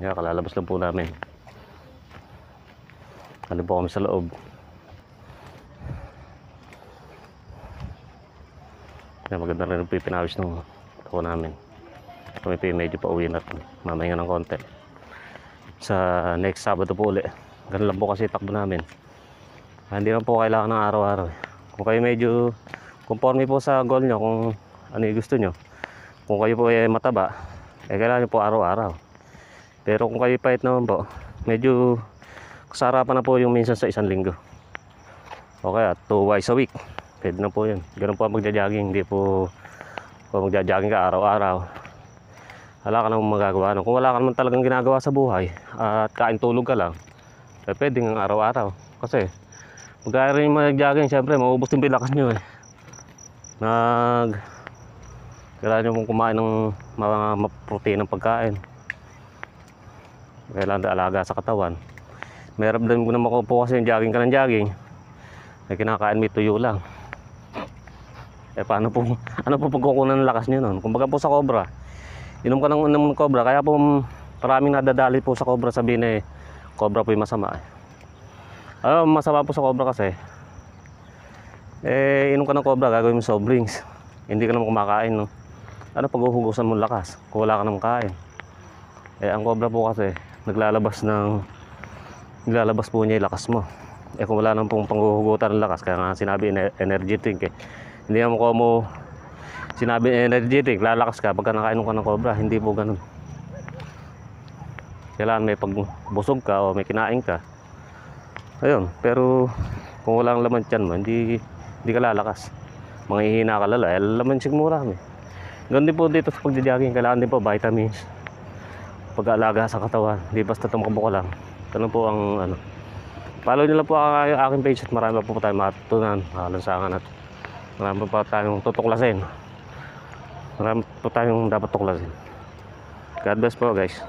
Kaya kalalabas lang po namin. Ano po kami sa loob. Kaya maganda rin po yung pinawis ng ako namin. Kami po medyo pauwi na mamahinga ng konti. Sa next Sabado po ulit. Ganun lang po kasi takbo namin. Hindi naman po kailangan ng araw-araw. Kung kayo medyo conforme po sa goal nyo, kung ano yung gusto nyo, kung kayo po mataba, kailangan nyo po araw-araw. Pero kung kayo pahit naman po, medyo kasarapan na po yung minsan sa isang linggo. O kaya 2 twice a week, pwede na po yun. Ganun po ang magja-jogging. Hindi po magja-jogging ka araw-araw. Wala ka namang magagawa. Kung wala ka naman talagang ginagawa sa buhay at kain tulog ka lang, pwede nga araw-araw. Kasi pagka rin mag-jogging, syempre maubos din lakas nyo eh. Kailangan nyo mong kumain ng mga protein ng pagkain. Kailangan alaga sa katawan. Meron din mo naman po kasi yung jogging ka ng jogging, ay kinakain may tuyo lang. Paano po, ano po pagkukunan ng lakas nyo nun? Kumbaga po sa cobra, inom ka ng cobra, kaya po maraming nadadali po sa cobra, sabihin cobra po yung masama eh. Masama po sa cobra kasi inom ka ng cobra, gagawin mo soft drinks, hindi ka naman kumakain, no? Ano paghuhugusan mo lakas kung wala ka naman kain? Ang cobra po kasi naglalabas po niya yung lakas mo. Kung wala naman pong panghuhugutan ng lakas, kaya nga sinabi energy drink eh. Hindi naman ko mo sinabi energy drink, lalakas ka pagka nakainom ka ng cobra. Hindi po ganun. Kailangan may pagbusog ka o may kinain ka. Ayun, pero kung walang laman tiyan mo, hindi ka lalakas. Manghihina ka lalo, laman sigmura mo. Ganun din po dito sa pagja-jogging, kailangan din po vitamins, pag-aalaga sa katawan. Hindi basta tumakbo ka lang. Ganun po ang ano. Follow nyo lang po ang aking page at marami pa po tayong matutunan, lansangan at marami pa tayong tutuklasin. Marami po tayong dapat tuklasin. God bless po guys.